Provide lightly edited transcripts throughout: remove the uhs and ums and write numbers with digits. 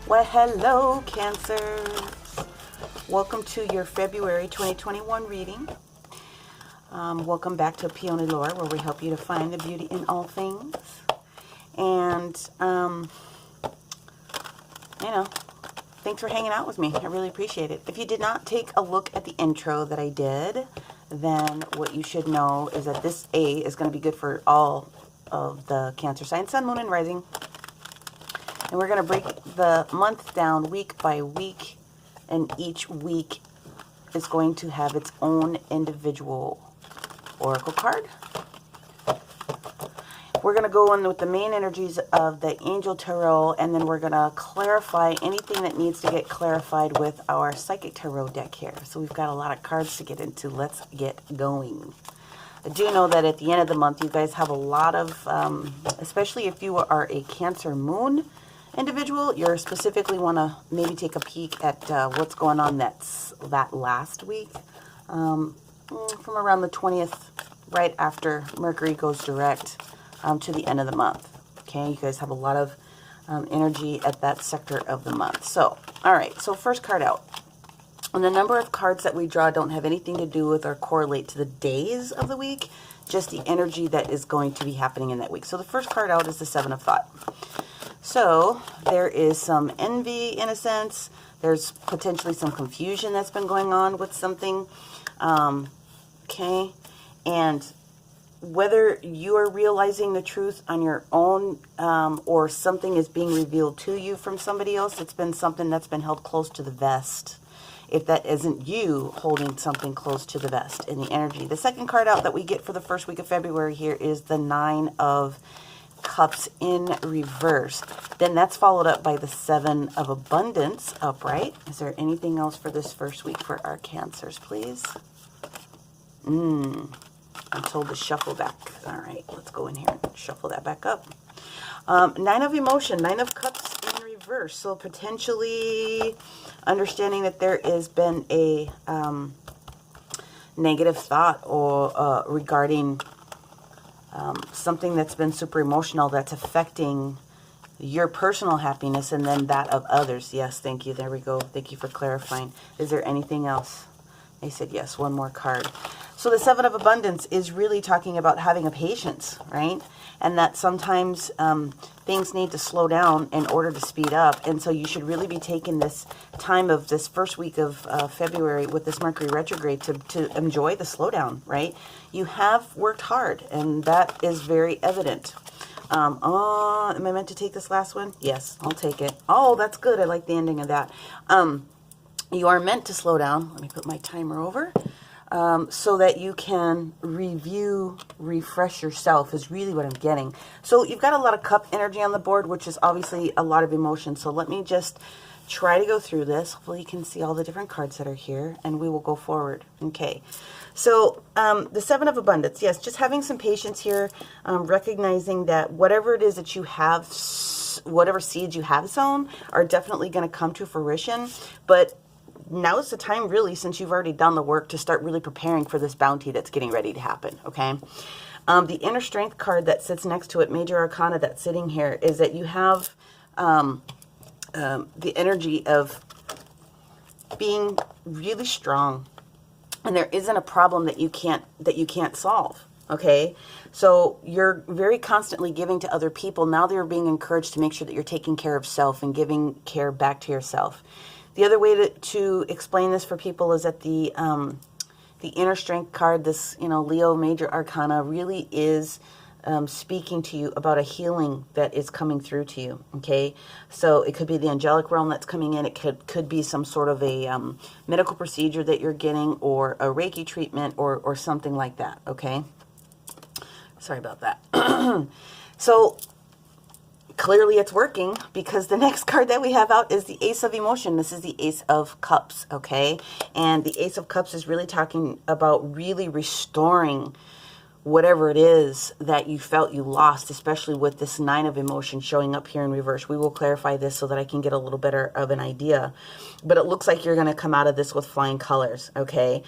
Well, hello, Cancers. Welcome to your February 2021 reading. Welcome back to PeonyLore, where we help you to find the beauty in all things. And, thanks for hanging out with me. I really appreciate it. If you did not take a look at the intro that I did, then what you should know is that this A is going to be good for all of the Cancer signs, Sun, Moon, and Rising. And we're going to break the month down week by week, and each week is going to have its own individual oracle card. We're going to go in with the main energies of the Angel Tarot, and then we're going to clarify anything that needs to get clarified with our Psychic Tarot deck here. So we've got a lot of cards to get into. Let's get going. I do know that at the end of the month, you guys have a lot of, especially if you are a Cancer Moon individual, you specifically want to maybe take a peek at what's going on that last week, from around the 20th, right after Mercury goes direct, to the end of the month. Okay, you guys have a lot of energy at that sector of the month. So, all right, so first card out. And the number of cards that we draw don't have anything to do with or correlate to the days of the week, just the energy that is going to be happening in that week. So the first card out is the Seven of Thought. So there is some envy in a sense. There's potentially some confusion that's been going on with something. Okay. And whether you are realizing the truth on your own, or something is being revealed to you from somebody else, it's been something that's been held close to the vest. If that isn't you holding something close to the vest in the energy. The second card out that we get for the first week of February here is the Nine of Cups in reverse. Then that's followed up by the Seven of Abundance upright. Is there anything else for this first week for our Cancers, please? I'm told to shuffle back. All right, let's go in here and shuffle that back up. Nine of Emotion, Nine of Cups in reverse. So potentially understanding that there has been a negative thought or regarding something that's been super emotional that's affecting your personal happiness and then that of others. Yes, thank you. There we go. Thank you for clarifying. Is there anything else? They said yes, one more card. So the Seven of Abundance is really talking about having a patience, right? And that sometimes things need to slow down in order to speed up. And so you should really be taking this time of this first week of February with this Mercury retrograde to enjoy the slowdown, right? You have worked hard, and that is very evident. Am I meant to take this last one? Yes, I'll take it. Oh, that's good. I like the ending of that. You are meant to slow down. Let me put my timer over. So that you can review, refresh yourself is really what I'm getting. So you've got a lot of cup energy on the board, which is obviously a lot of emotion. So let me just try to go through this. Hopefully you can see all the different cards that are here, and we will go forward. Okay. So the Seven of Abundance, yes, just having some patience here, recognizing that whatever it is that you have, whatever seeds you have sown are definitely going to come to fruition. But now is the time, really, since you've already done the work, to start really preparing for this bounty that's getting ready to happen, okay? The Inner Strength card that sits next to it, Major Arcana that's sitting here, is that you have the energy of being really strong, and there isn't a problem that you can't solve, okay? So you're very constantly giving to other people. Now they're being encouraged to make sure that you're taking care of self and giving care back to yourself. The other way to explain this for people is that the Inner Strength card, this, Leo Major Arcana, really is speaking to you about a healing that is coming through to you, okay? So it could be the angelic realm that's coming in. It could be some sort of a medical procedure that you're getting, or a Reiki treatment, or something like that, okay? Sorry about that. So clearly it's working, because the next card that we have out is the Ace of Emotion. This is the Ace of Cups, okay? And the Ace of Cups is really talking about really restoring whatever it is that you felt you lost, especially with this Nine of Emotion showing up here in reverse. We will clarify this so that I can get a little better of an idea. But it looks like you're going to come out of this with flying colors, okay?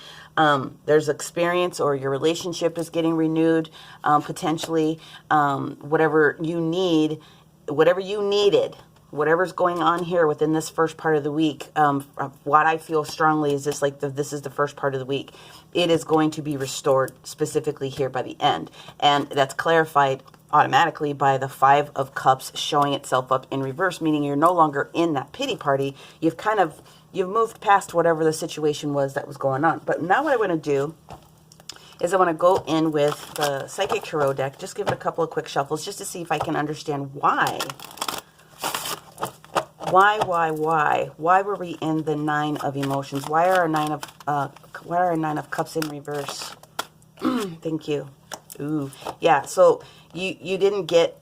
There's experience, or your relationship is getting renewed, potentially. Whatever you needed, whatever's going on here within this first part of the week, what I feel strongly is this, like this is the first part of the week. It is going to be restored specifically here by the end. And that's clarified automatically by the Five of Cups showing itself up in reverse, meaning you're no longer in that pity party. You've moved past whatever the situation was that was going on. But now what I want to do is I want to go in with the Psychic Tarot deck, just give it a couple of quick shuffles just to see if I can understand why. Why were we in the Nine of Emotions? Why are our Nine of Cups in reverse? Thank you. Ooh, yeah. So you didn't get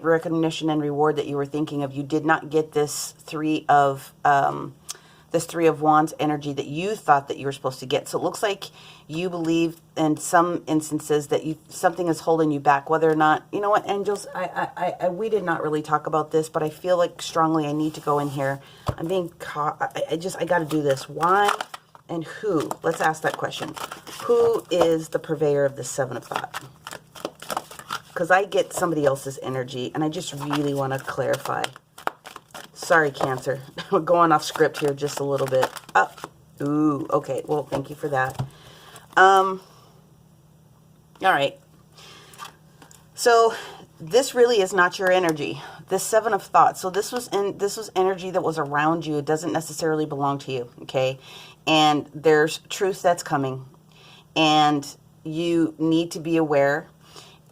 recognition and reward that you were thinking of. You did not get this Three of Wands energy that you thought that you were supposed to get. So it looks like you believe in some instances that something is holding you back, whether or not, you know what, angels, we did not really talk about this, but I feel like strongly I need to go in here. I'm being caught. I got to do this. Why and who? Let's ask that question. Who is the purveyor of the Seven of Thought? Because I get somebody else's energy, and I just really want to clarify. Sorry, Cancer. We're going off script here just a little bit. Ooh, okay. Well, thank you for that. All right. So this really is not your energy. This Seven of Thoughts. So this was energy that was around you. It doesn't necessarily belong to you. Okay. And there's truth that's coming, and you need to be aware.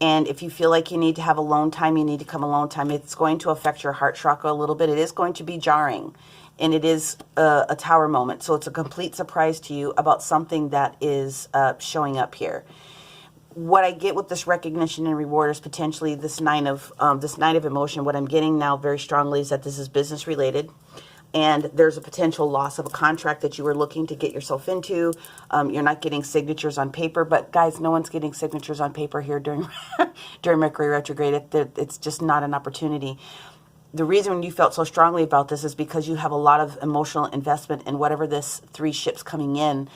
And if you feel like you need to have alone time, you need to come alone time. It's going to affect your heart chakra a little bit. It is going to be jarring. And it is a tower moment. So it's a complete surprise to you about something that is showing up here. What I get with this recognition and reward is potentially this nine of emotion. What I'm getting now very strongly is that this is business related. And there's a potential loss of a contract that you were looking to get yourself into. You're not getting signatures on paper. But guys, no one's getting signatures on paper here during Mercury retrograde. It's just not an opportunity. The reason you felt so strongly about this is because you have a lot of emotional investment in whatever this three ships coming in,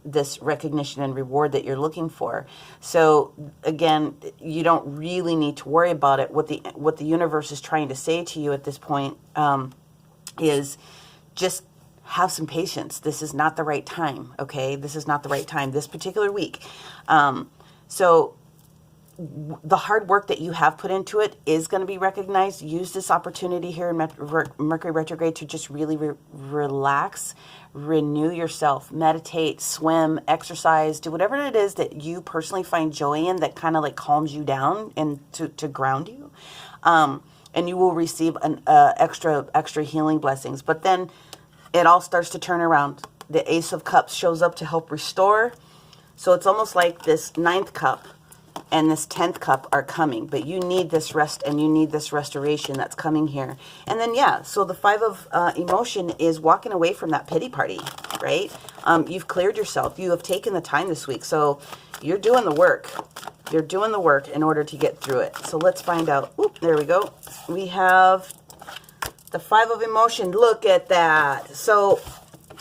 this recognition and reward that you're looking for. So again, you don't really need to worry about it. What the universe is trying to say to you at this point is just have some patience. This is not the right time, okay? This is not the right time, this particular week. So the hard work that you have put into it is going to be recognized. Use this opportunity here in Mercury retrograde to just really relax, renew yourself, meditate, swim, exercise, do whatever it is that you personally find joy in that kind of like calms you down and to ground you. And you will receive an extra healing blessings. But then it all starts to turn around. The Ace of Cups shows up to help restore. So it's almost like this 9th cup and this 10th cup are coming. But you need this rest and you need this restoration that's coming here. And then, yeah, so the Five of Emotion is walking away from that pity party, right? You've cleared yourself. You have taken the time this week. So you're doing the work. You're doing the work in order to get through it. So let's find out. Oop, there we go. We have the Five of Emotion. Look at that. So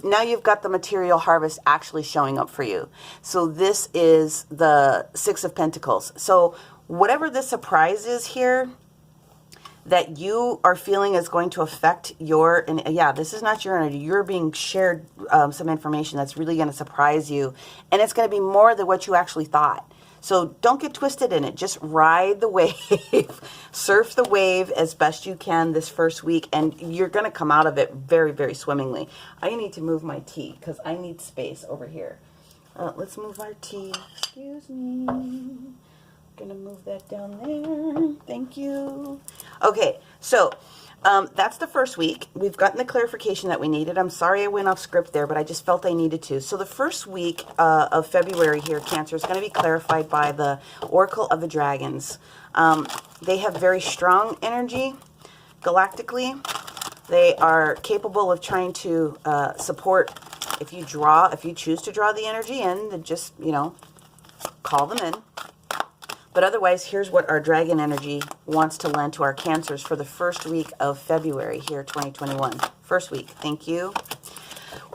now you've got the material harvest actually showing up for you. So this is the Six of Pentacles. So whatever the surprise is here that you are feeling is going to affect your, and yeah, this is not your energy. You're being shared some information that's really going to surprise you. And it's going to be more than what you actually thought. So don't get twisted in it. Just ride the wave, surf the wave as best you can this first week, and you're going to come out of it very, very swimmingly. I need to move my tea because I need space over here. Let's move our tea. Excuse me. Going to move that down there. Thank you. Okay, so that's the first week. We've gotten the clarification that we needed. I'm sorry I went off script there, but I just felt I needed to. So the first week of February here, Cancer, is going to be clarified by the Oracle of the Dragons. They have very strong energy galactically. They are capable of trying to support. If you choose to draw the energy in, then just, call them in. But otherwise, here's what our dragon energy wants to lend to our Cancers for the first week of February here, 2021. First week. Thank you.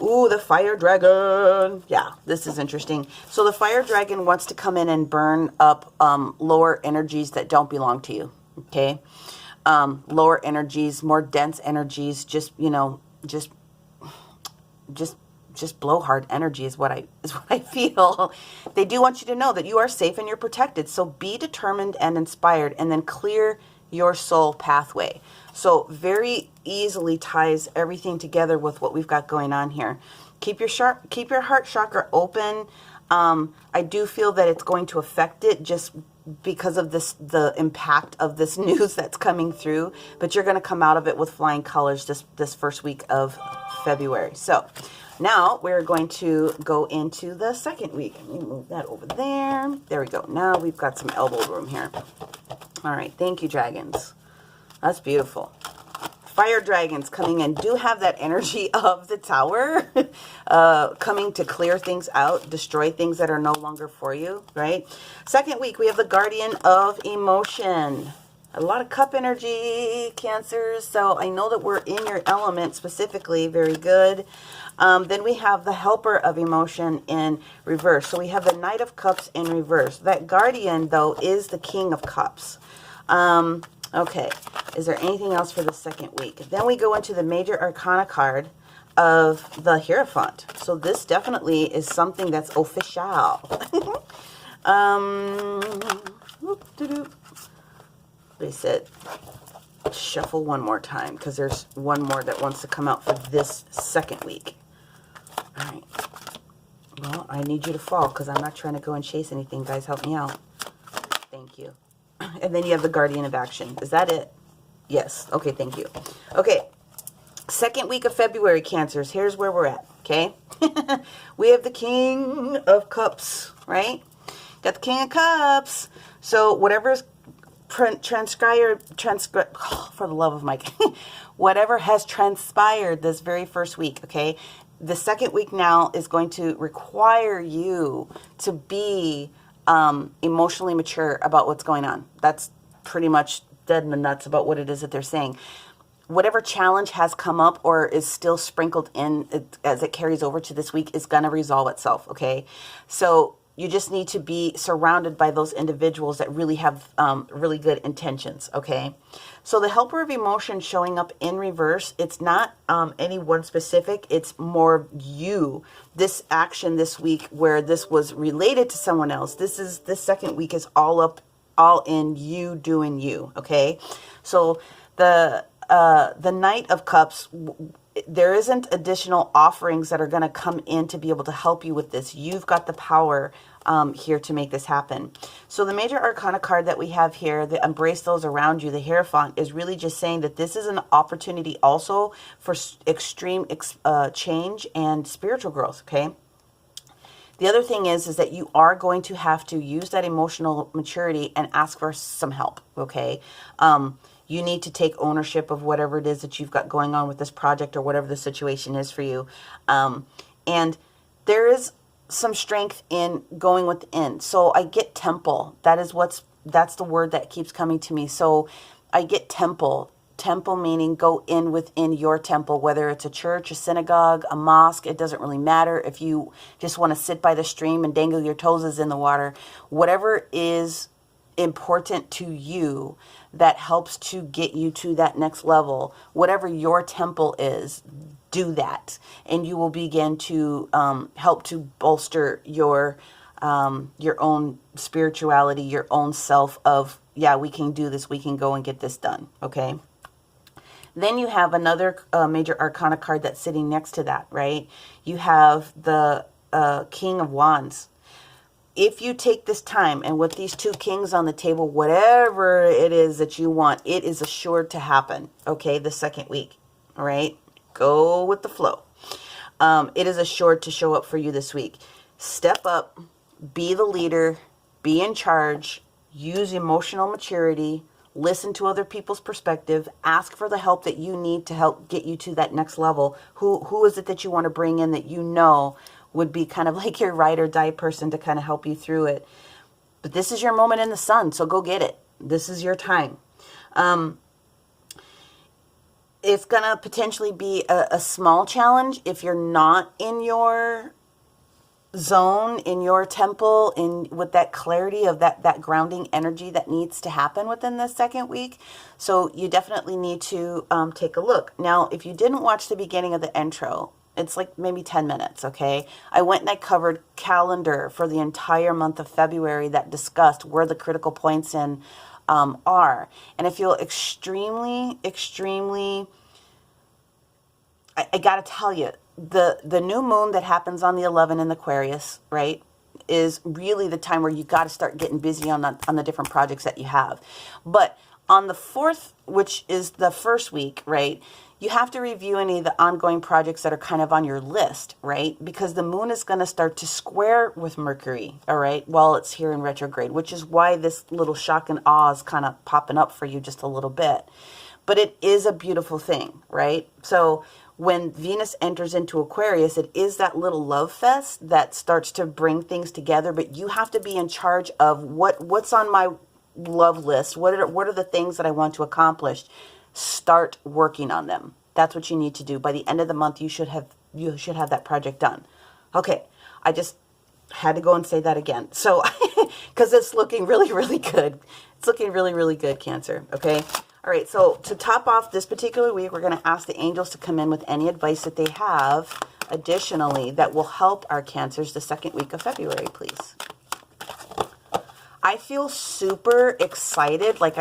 Ooh, the fire dragon. Yeah, this is interesting. So the fire dragon wants to come in and burn up lower energies that don't belong to you. Okay? lower energies, more dense energies, just, you know, just blowhard energy is what I feel. They do want you to know that you are safe and you're protected. So be determined and inspired, and then clear your soul pathway. So very easily ties everything together with what we've got going on here. Keep your heart chakra open. I do feel that it's going to affect it just because of the impact of this news that's coming through, but you're going to come out of it with flying colors this first week of February. So now we're going to go into the second week. Let me move that over there. There we go. Now we've got some elbow room here. All right. Thank you, dragons. That's beautiful. Fire dragons coming in do have that energy of the Tower, coming to clear things out, destroy things that are no longer for you, right? Second week, we have the Guardian of Emotion. A lot of cup energy, Cancers. So I know that we're in your element specifically. Very good. Then we have the Helper of Emotion in reverse. So we have the Knight of Cups in reverse. That Guardian, though, is the King of Cups. Okay, is there anything else for the second week? Then we go into the Major Arcana card of the Hierophant. So this definitely is something that's official. They said shuffle one more time because there's one more that wants to come out for this second week. All right. Well, I need you to fall because I'm not trying to go and chase anything. Guys, help me out. Thank you. And then you have the Guardian of Action. Is that it? Yes. Okay, thank you. Okay. Second week of February, Cancers. Here's where we're at, okay? We have the King of Cups, right? Got the King of Cups. So whatever's transpired, for the love of Mike, whatever has transpired this very first week, okay? The second week now is going to require you to be emotionally mature about what's going on. That's pretty much dead in the nuts about what it is that they're saying. Whatever challenge has come up or is still sprinkled in as it carries over to this week is going to resolve itself, okay? So you just need to be surrounded by those individuals that really have really good intentions, okay? So the Helper of Emotion showing up in reverse, it's not any one specific, it's more you. This action this week where this was related to someone else, this second week is all in you doing you, okay? So the Knight of Cups, there isn't additional offerings that are going to come in to be able to help you with this. You've got the power here to make this happen. So the Major Arcana card that we have here, the Embrace Those Around You, the Hierophant, is really just saying that this is an opportunity also for extreme change and spiritual growth, okay? The other thing is that you are going to have to use that emotional maturity and ask for some help, okay? You need to take ownership of whatever it is that you've got going on with this project or whatever the situation is for you. And there is some strength in going within. So I get temple. That's the word that keeps coming to me. So I get temple. Temple meaning go in within your temple, whether it's a church, a synagogue, a mosque. It doesn't really matter. If you just want to sit by the stream and dangle your toes in the water, whatever is important to you that helps to get you to that next level, whatever your temple is, do that, and you will begin to help to bolster your own spirituality, your own self of, yeah, we can do this, we can go and get this done, okay? Then you have another Major Arcana card that's sitting next to that, right? You have the King of Wands. If you take this time and with these two kings on the table, whatever it is that you want, it is assured to happen, okay, the second week, all right? Go with the flow. It is assured to show up for you this week. Step up, be the leader, be in charge, use emotional maturity, listen to other people's perspective, ask for the help that you need to help get you to that next level. Who is it that you want to bring in that you know would be kind of like your ride or die person to kind of help you through it. But this is your moment in the sun, so go get it. This is your time. It's going to potentially be a small challenge if you're not in your zone in your temple with that clarity of that grounding energy that needs to happen within this second week. So you definitely need to take a look. Now, if you didn't watch the beginning of the intro, it's like maybe 10 minutes, okay? I went and I covered calendar for the entire month of February that discussed where the critical points in are. And I feel extremely, I got to tell you, the new moon that happens on the 11 in Aquarius, right, is really the time where you got to start getting busy on the different projects that you have. But on the 4th, which is the first week, right, you have to review any of the ongoing projects that are kind of on your list, right? Because the moon is going to start to square with Mercury, all right, while it's here in retrograde, which is why this little shock and awe is kind of popping up for you just a little bit. But it is a beautiful thing, right? So when Venus enters into Aquarius, it is that little love fest that starts to bring things together, but you have to be in charge of what's on my love list. What are the things that I want to accomplish? Start working on them. That's what you need to do. By the end of the month, you should have that project done. Okay, I just had to go and say that again. So, because it's looking really, really good. It's looking really, really good, Cancer. Okay. All right. So to top off this particular week, we're going to ask the angels to come in with any advice that they have additionally that will help our Cancers the second week of February, please. I feel super excited. Like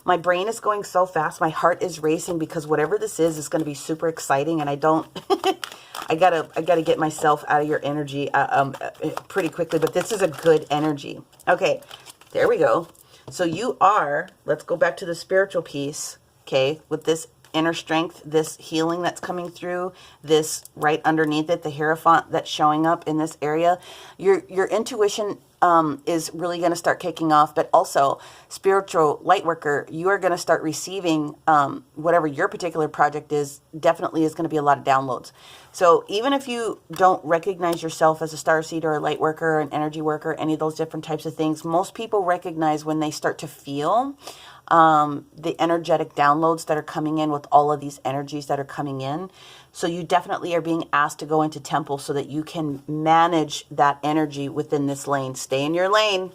my brain is going so fast. My heart is racing because whatever this is going to be super exciting. And I gotta get myself out of your energy pretty quickly, but this is a good energy. Okay, there we go. So let's go back to the spiritual piece. Okay, with this inner strength, this healing that's coming through, this right underneath it, the Hierophant that's showing up in this area. Your intuition is really going to start kicking off, but also spiritual light worker, you are going to start receiving whatever your particular project is, definitely is going to be a lot of downloads. So even if you don't recognize yourself as a starseed or a light worker or an energy worker, any of those different types of things, most people recognize when they start to feel the energetic downloads that are coming in with all of these energies that are coming in. So you definitely are being asked to go into temple so that you can manage that energy within this lane. Stay in your lane.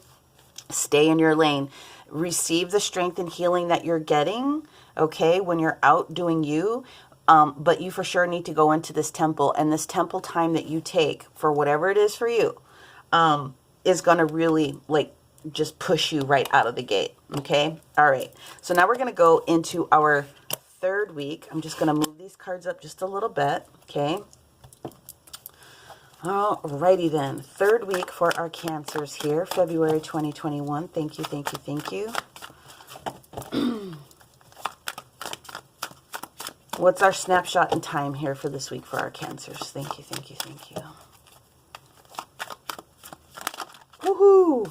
Stay in your lane. Receive the strength and healing that you're getting, okay, when you're out doing you. But you for sure need to go into this temple. And this temple time that you take for whatever it is for you is going to really, just push you right out of the gate, okay? All right. So now we're going to go into our third week. I'm just going to move these cards up just a little bit, okay? All righty then. Third week for our Cancers here, February 2021. Thank you, thank you, thank you. What's our snapshot in time here for this week for our Cancers? Thank you, thank you, thank you. Woohoo!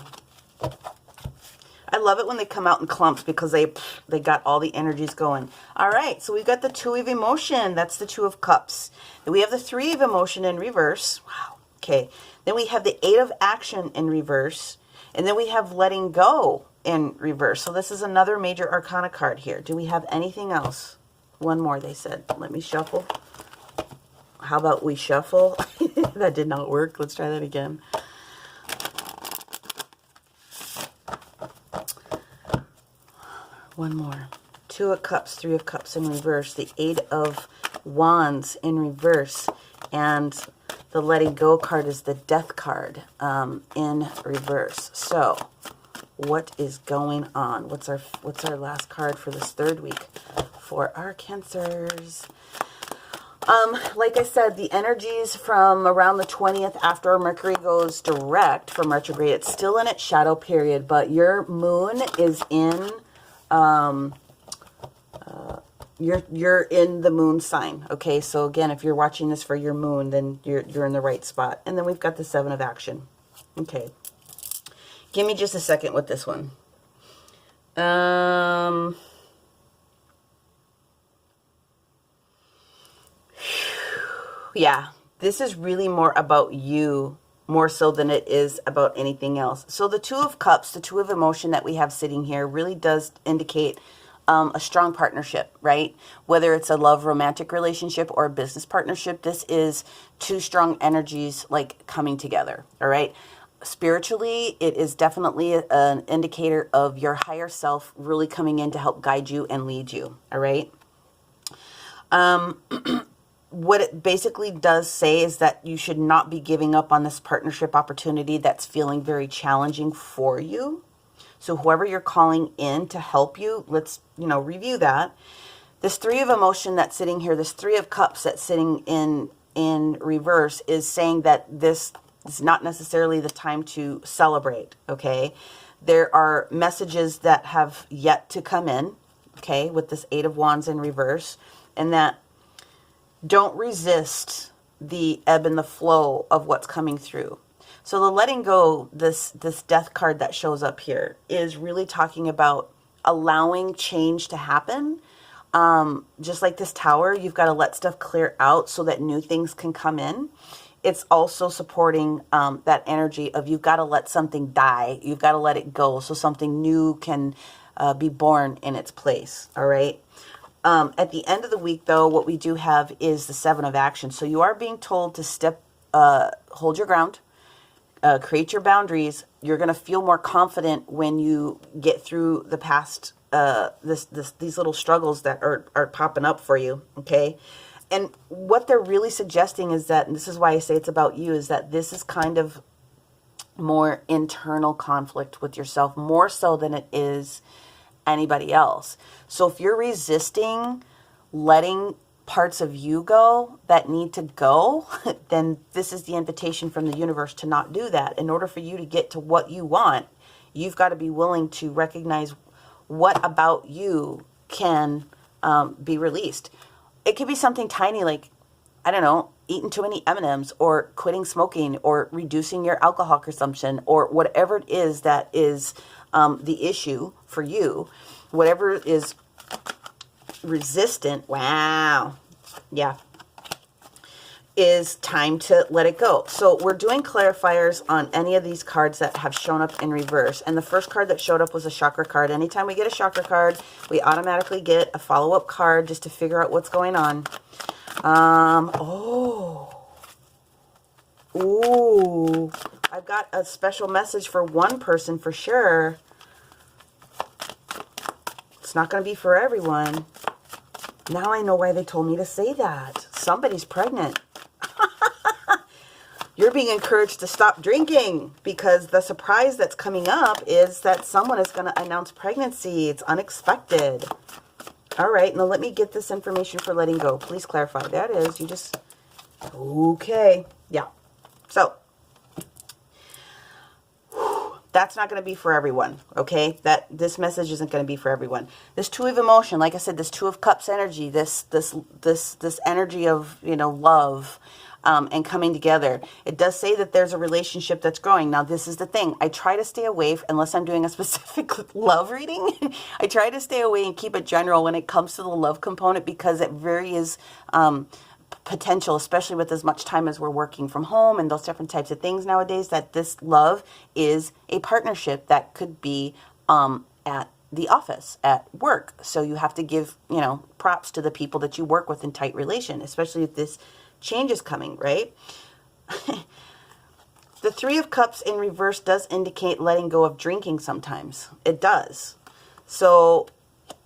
I love it when they come out in clumps because they got all the energies going. All right, so we've got the Two of Emotion. That's the Two of Cups. Then we have the Three of Emotion in reverse. Wow. Okay. Then we have the Eight of Action in reverse. And then we have Letting Go in reverse. So this is another major arcana card here. Do we have anything else? One more, they said. Let me shuffle. How about we shuffle? That did not work. Let's try that again. One more. Two of Cups, Three of Cups in reverse. The Eight of Wands in reverse. And the Letting Go card is the Death card in reverse. So, what is going on? What's our last card for this third week for our Cancers? Like I said, the energies from around the 20th after Mercury goes direct from retrograde, it's still in its shadow period, but your moon is in you're in the moon sign. Okay, so again, if you're watching this for your moon, then you're in the right spot. And then we've got the Seven of Action. Okay, give me just a second with this one. Yeah, this is really more about you, more so than it is about anything else. So the Two of Cups, the Two of Emotion that we have sitting here really does indicate a strong partnership, right? Whether it's a love romantic relationship or a business partnership, this is two strong energies like coming together, all right? Spiritually, it is definitely an indicator of your higher self really coming in to help guide you and lead you, all right? What it basically does say is that you should not be giving up on this partnership opportunity that's feeling very challenging for you. So whoever you're calling in to help you, let's, review that. This Three of Emotion that's sitting here, this Three of Cups that's sitting in reverse is saying that this is not necessarily the time to celebrate, okay? There are messages that have yet to come in, okay, with this Eight of Wands in reverse, and that don't resist the ebb and the flow of what's coming through. So the letting go, this death card that shows up here is really talking about allowing change to happen. Just like this Tower, you've got to let stuff clear out so that new things can come in. It's also supporting that energy of you've got to let something die. You've got to let it go so something new can be born in its place. All right. At the end of the week, though, what we do have is the Seven of Action. So you are being told to hold your ground, create your boundaries. You're going to feel more confident when you get through the past, these little struggles that are popping up for you. Okay. And what they're really suggesting is that, and this is why I say it's about you, is that this is kind of more internal conflict with yourself, more so than it is anybody else. So if you're resisting letting parts of you go that need to go, then this is the invitation from the universe to not do that. In order for you to get to what you want, you've got to be willing to recognize what about you can be released. It could be something tiny like, I don't know, eating too many M&Ms or quitting smoking or reducing your alcohol consumption or whatever it is that is the issue for you. Whatever is resistant, wow, yeah, is time to let it go. So we're doing clarifiers on any of these cards that have shown up in reverse. And the first card that showed up was a chakra card. Anytime we get a chakra card, we automatically get a follow-up card just to figure out what's going on. Ooh, I've got a special message for one person for sure. It's not going to be for everyone. Now I know why they told me to say that. Somebody's pregnant. You're being encouraged to stop drinking because the surprise that's coming up is that someone is going to announce pregnancy. It's unexpected. All right, now let me get this information for letting go. Please clarify. That is, you just, okay. Yeah. So, that's not going to be for everyone, okay? This message isn't going to be for everyone. This Two of Emotion, like I said, this Two of Cups energy, this energy of, love and coming together. It does say that there's a relationship that's growing. Now, this is the thing. I try to stay away, unless I'm doing a specific love reading, I try to stay away and keep it general when it comes to the love component because it very is potential, especially with as much time as we're working from home and those different types of things nowadays, that this love is a partnership that could be at the office, at work. So you have to give, props to the people that you work with in tight relation, especially if this change is coming, right? The Three of Cups in reverse does indicate letting go of drinking sometimes. It does. So,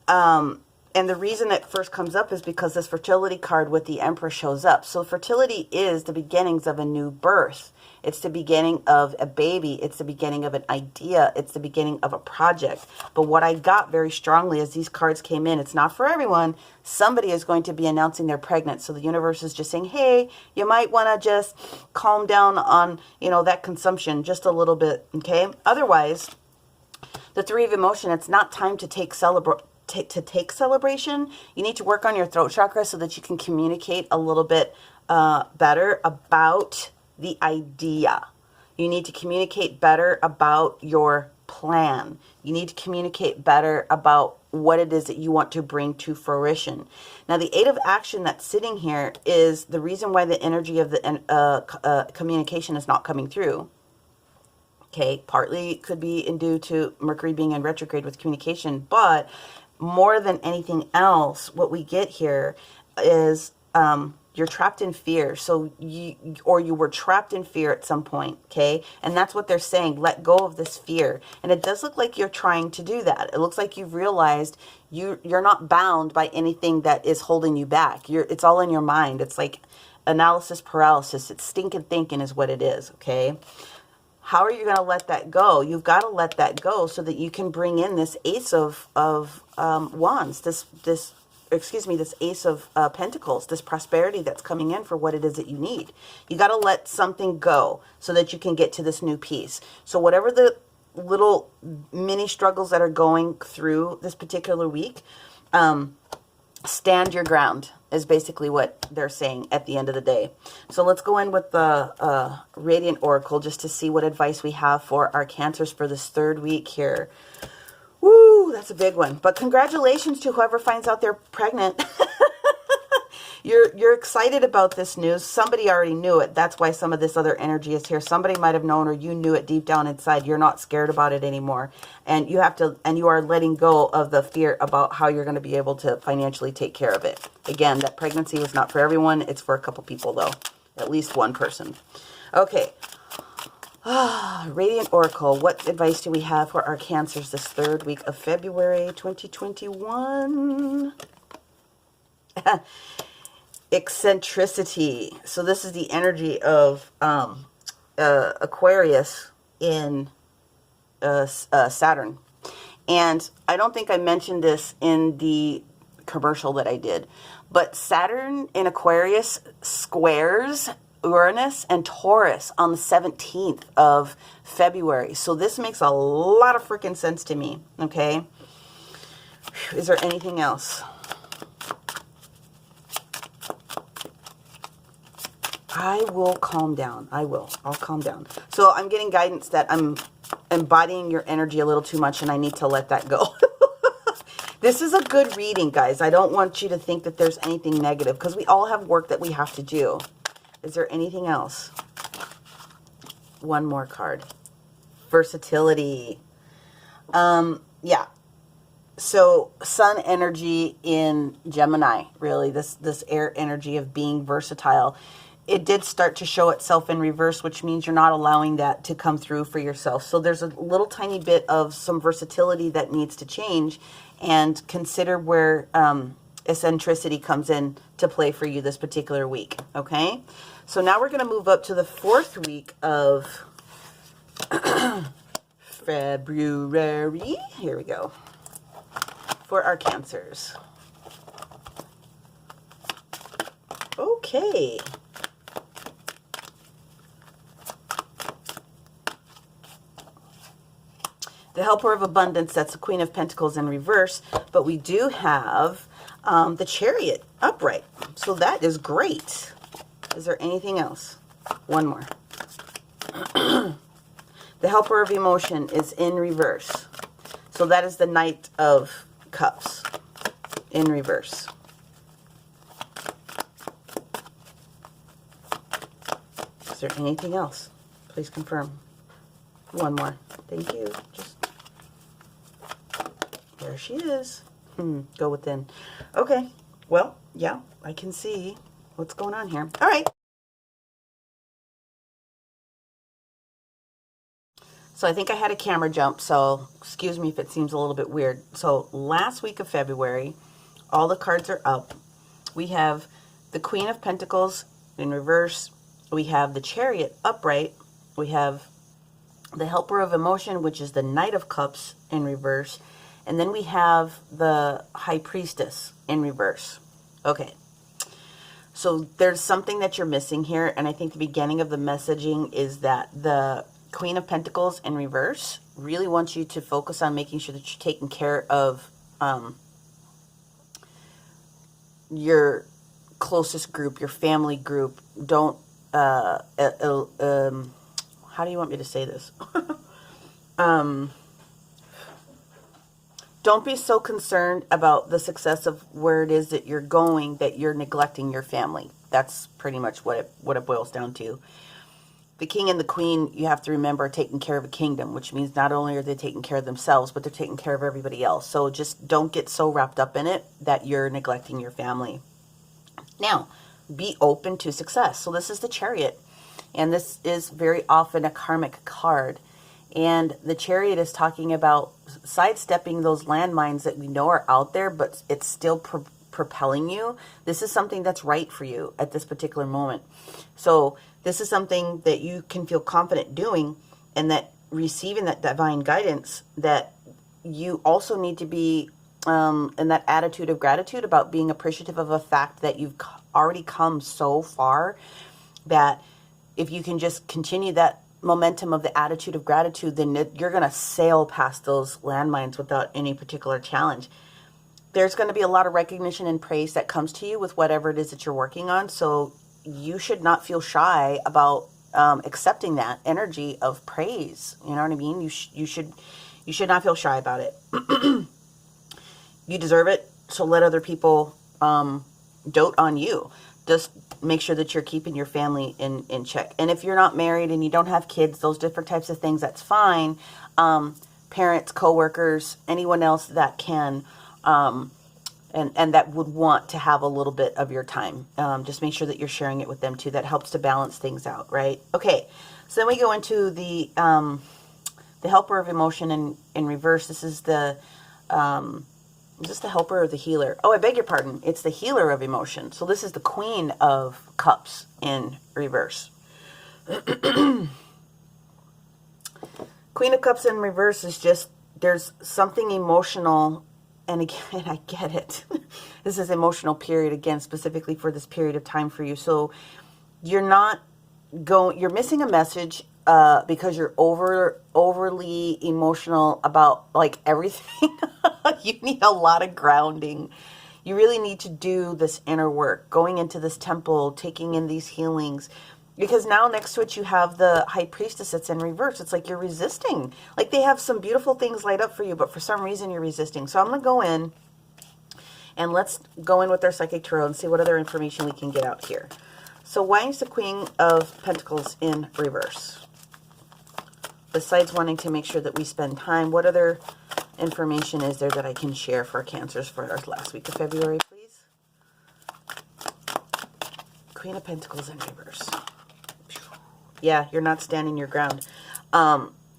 and the reason it first comes up is because this fertility card with the Empress shows up. So fertility is the beginnings of a new birth. It's the beginning of a baby. It's the beginning of an idea. It's the beginning of a project. But what I got very strongly as these cards came in, it's not for everyone. Somebody is going to be announcing they're pregnant. So the universe is just saying, hey, you might want to just calm down on, that consumption just a little bit, okay? Otherwise, the Three of Emotion, it's not time to take celebration. You need to work on your throat chakra so that you can communicate a little bit better about the idea. You need to communicate better about your plan. You need to communicate better about what it is that you want to bring to fruition. Now, the Eight of Action that's sitting here is the reason why the energy of the communication is not coming through. Okay, partly could be due to Mercury being in retrograde with communication, but more than anything else, what we get here is you're trapped in fear. So you were trapped in fear at some point, okay? And that's what they're saying. Let go of this fear. And it does look like you're trying to do that. It looks like you've realized you're not bound by anything that is holding you back. It's all in your mind. It's like analysis paralysis. It's stinking thinking is what it is, okay? How are you going to let that go? You've got to let that go so that you can bring in this Ace of Wands, this Ace of Pentacles, this prosperity that's coming in for what it is that you need. You got to let something go so that you can get to this new peace. So whatever the little mini struggles that are going through this particular week, stand your ground is basically what they're saying at the end of the day. So let's go in with the Radiant Oracle just to see what advice we have for our Cancers for this third week here. Woo, that's a big one. But congratulations to whoever finds out they're pregnant. You're excited about this news. Somebody already knew it. That's why some of this other energy is here. Somebody might have known, or you knew it deep down inside. You're not scared about it anymore. And you are letting go of the fear about how you're going to be able to financially take care of it. Again, that pregnancy was not for everyone. It's for a couple people though. At least one person. Okay. Radiant Oracle, what advice do we have for our Cancers this third week of February 2021? Eccentricity. So this is the energy of Aquarius in Saturn. And I don't think I mentioned this in the commercial that I did, but Saturn in Aquarius squares Uranus and Taurus on the 17th of February. So this makes a lot of freaking sense to me, okay? Is there anything else? I will calm down. I'll calm down. So I'm getting guidance that I'm embodying your energy a little too much and I need to let that go. This is a good reading, guys. I don't want you to think that there's anything negative because we all have work that we have to do. Is there anything else? One more card. Versatility. Yeah. So sun energy in Gemini, really, this air energy of being versatile. It did start to show itself in reverse, which means you're not allowing that to come through for yourself. So there's a little tiny bit of some versatility that needs to change, and consider where eccentricity comes in to play for you this particular week. Okay. So now we're going to move up to the fourth week of February. Here we go. For our Cancers. Okay. The Helper of Abundance, that's the Queen of Pentacles in reverse, but we do have the Chariot upright. So that is great. Is there anything else? One more. The Helper of Emotion is in reverse. So that is the Knight of Cups in reverse. Is there anything else? Please confirm. One more. Thank you. There she is. Go within. Okay. Well, yeah, I can see what's going on here. All right. So I think I had a camera jump, so excuse me if it seems a little bit weird. So last week of February, all the cards are up. We have the Queen of Pentacles in reverse. We have the Chariot upright. We have the Helper of Emotion, which is the Knight of Cups in reverse. And then we have the High Priestess in reverse. Okay. So there's something that you're missing here, and I think the beginning of the messaging is that the Queen of Pentacles in reverse really wants you to focus on making sure that you're taking care of your closest group, your family group. Don't, how do you want me to say this? Don't be so concerned about the success of where it is that you're going that you're neglecting your family. That's pretty much what it boils down to. the king and the queen, you have to remember, are taking care of a kingdom, which means not only are they taking care of themselves, but they're taking care of everybody else. So just don't get so wrapped up in it that you're neglecting your family. Now, be open to success. So this is the Chariot, and this is very often a karmic card. And the Chariot is talking about sidestepping those landmines that we know are out there, but it's still propelling you. This is something that's right for you at this particular moment. So this is something that you can feel confident doing, and that receiving that divine guidance, that you also need to be in that attitude of gratitude about being appreciative of a fact that you've already come so far, that if you can just continue that momentum of the attitude of gratitude, then you're going to sail past those landmines without any particular challenge. There's going to be a lot of recognition and praise that comes to you with whatever it is that you're working on. So you should not feel shy about accepting that energy of praise. You know what I mean? You should not feel shy about it. You deserve it. So let other people dote on you. Just make sure that you're keeping your family in check. And if you're not married and you don't have kids, those different types of things, that's fine. Parents, coworkers, anyone else that can, and that would want to have a little bit of your time. Just make sure that you're sharing it with them too. That helps to balance things out, right? Okay, so then we go into the helper of emotion in reverse. This is the is this the helper or the healer? Oh, I beg your pardon. It's the healer of emotion. So this is the Queen of Cups in reverse. Queen of Cups in reverse is just, there's something emotional. And again, I get it. This is emotional period, again, specifically for this period of time for you. So you're missing a message because you're overly emotional about like everything. You need a lot of grounding. You really need to do this inner work, going into this temple, taking in these healings. Because now next to it, you have the High Priestess that's in reverse. It's like you're resisting. Like they have some beautiful things light up for you, but for some reason you're resisting. So I'm going to go in and let's go in with our Psychic Tarot and see what other information we can get out here. So why is the Queen of Pentacles in reverse? Besides wanting to make sure that we spend time, what other information is there that I can share for Cancers for our last week of February, please? Queen of Pentacles in reverse. Yeah, you're not standing your ground,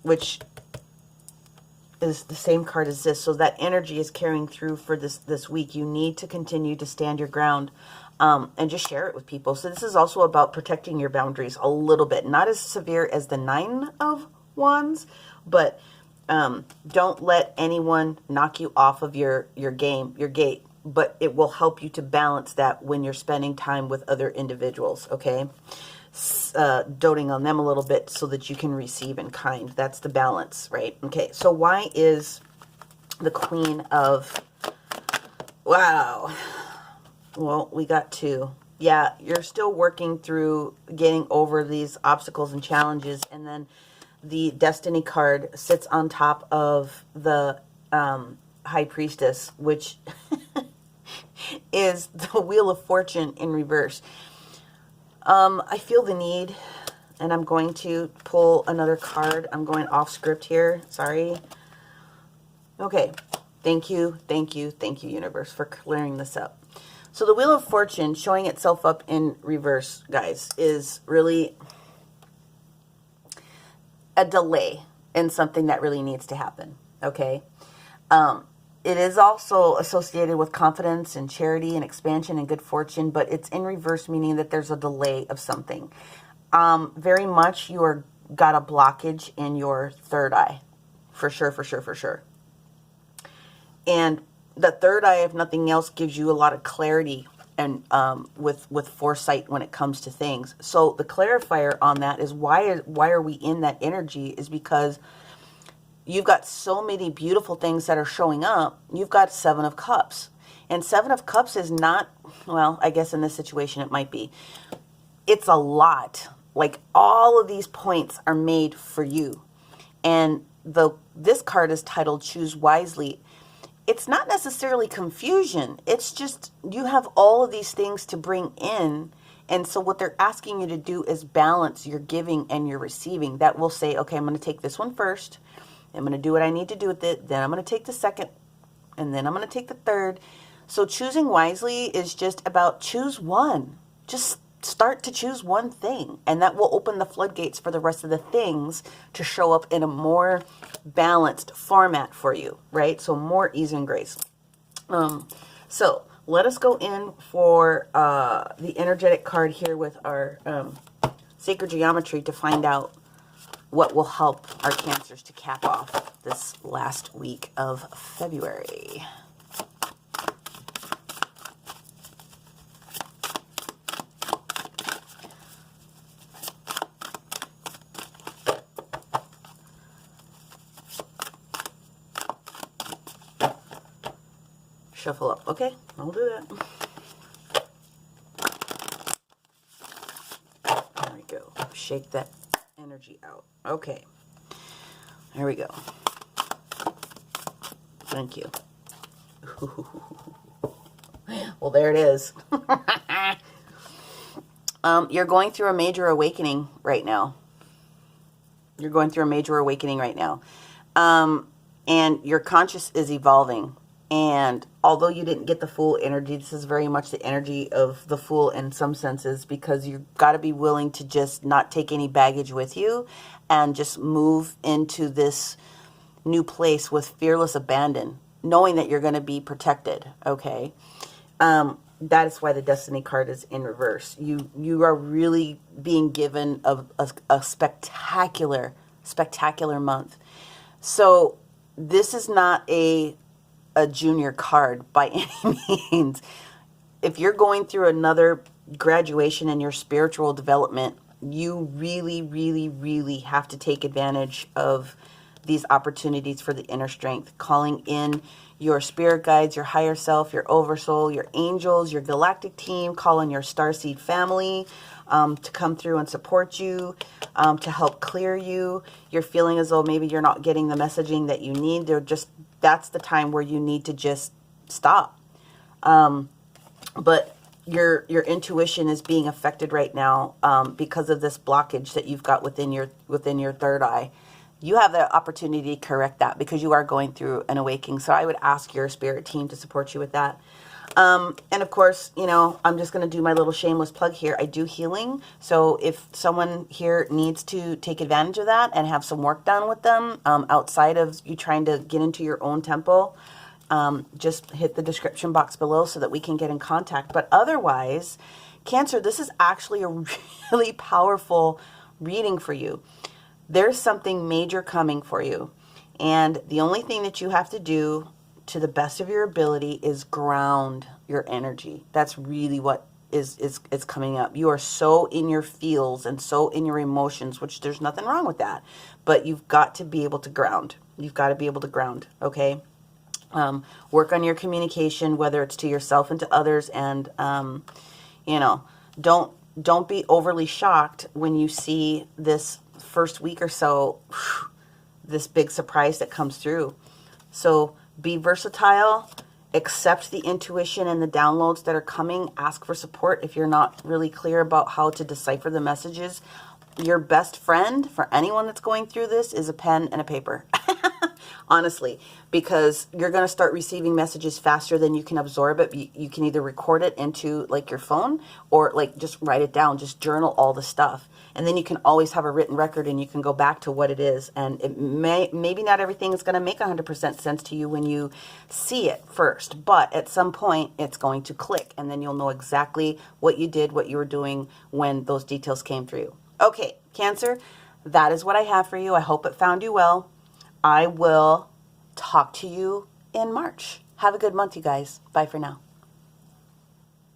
which is the same card as this. So that energy is carrying through for this week. You need to continue to stand your ground and just share it with people. So this is also about protecting your boundaries a little bit. Not as severe as the Nine of Wands, but don't let anyone knock you off of your gate. But it will help you to balance that when you're spending time with other individuals, okay? Doting on them a little bit so that you can receive in kind. That's the balance, right? Okay, so why is the Queen of... Wow. Well, we got two. Yeah, you're still working through getting over these obstacles and challenges, and then the Destiny card sits on top of the High Priestess, which is the Wheel of Fortune in reverse. I feel the need, and I'm going to pull another card. I'm going off script here. Sorry. Okay. Thank you, universe, for clearing this up. So the Wheel of Fortune showing itself up in reverse, guys, is really a delay in something that really needs to happen, okay? It is also associated with confidence and charity and expansion and good fortune, but it's in reverse, meaning that there's a delay of something. Very much you got a blockage in your third eye, for sure, for sure, for sure. And the third eye, if nothing else, gives you a lot of clarity and with foresight when it comes to things. So the clarifier on that is why are we in that energy is because you've got so many beautiful things that are showing up. You've got Seven of Cups. And Seven of Cups is not, well, I guess in this situation it might be. It's a lot. Like all of these points are made for you. And this card is titled Choose Wisely. It's not necessarily confusion. It's just you have all of these things to bring in, And so what they're asking you to do is balance your giving and your receiving. That will say, okay, I'm going to take this one first. I'm going to do what I need to do with it. Then I'm going to take the second. And then I'm going to take the third. So choosing wisely is just about choose one. Just start to choose one thing. And that will open the floodgates for the rest of the things to show up in a more balanced format for you, right? So more ease and grace. So let us go in for the energetic card here with our sacred geometry to find out what will help our Cancers to cap off this last week of February. Shuffle up. Okay, I'll do that. There we go. Shake that energy out. Okay. There we go. Thank you. Well, there it is. You're going through a major awakening right now. You're going through a major awakening right now. And your conscious is evolving. And although you didn't get the full energy, this is very much the energy of the Fool in some senses, because you've got to be willing to just not take any baggage with you and just move into this new place with fearless abandon, knowing that you're going to be protected, okay? That is why the Destiny card is in reverse. You are really being given a spectacular month. So this is not a junior card by any means. If you're going through another graduation in your spiritual development, you really, really, really have to take advantage of these opportunities for the inner strength, calling in your spirit guides, your higher self, your oversoul, your angels, your galactic team, calling your starseed family to come through and support you, to help clear you. You're feeling as though maybe you're not getting the messaging that you need. That's the time where you need to just stop. But your intuition is being affected right now because of this blockage that you've got within your third eye. You have the opportunity to correct that because you are going through an awakening. So I would ask your spirit team to support you with that. And of course, I'm just going to do my little shameless plug here. I do healing. So if someone here needs to take advantage of that and have some work done with them outside of you trying to get into your own temple, just hit the description box below so that we can get in contact. But otherwise, Cancer, this is actually a really powerful reading for you. There's something major coming for you. And the only thing that you have to do to the best of your ability is ground your energy. That's really what is coming up. You are so in your feels and so in your emotions, which there's nothing wrong with that. But you've got to be able to ground. You've got to be able to ground, okay? Work on your communication, whether it's to yourself and to others. And, don't be overly shocked when you see this first week or so, this big surprise that comes through. So be versatile, accept the intuition and the downloads that are coming, ask for support if you're not really clear about how to decipher the messages. Your best friend for anyone that's going through this is a pen and a paper. Honestly, because you're going to start receiving messages faster than you can absorb it. You can either record it into like your phone or like just write it down, just journal all the stuff. And then you can always have a written record and you can go back to what it is. And it maybe not everything is going to make 100% sense to you when you see it first, but at some point it's going to click and then you'll know exactly what you did, what you were doing when those details came through. Okay, Cancer, that is what I have for you. I hope it found you well. I will talk to you in March. Have a good month, you guys. Bye for now.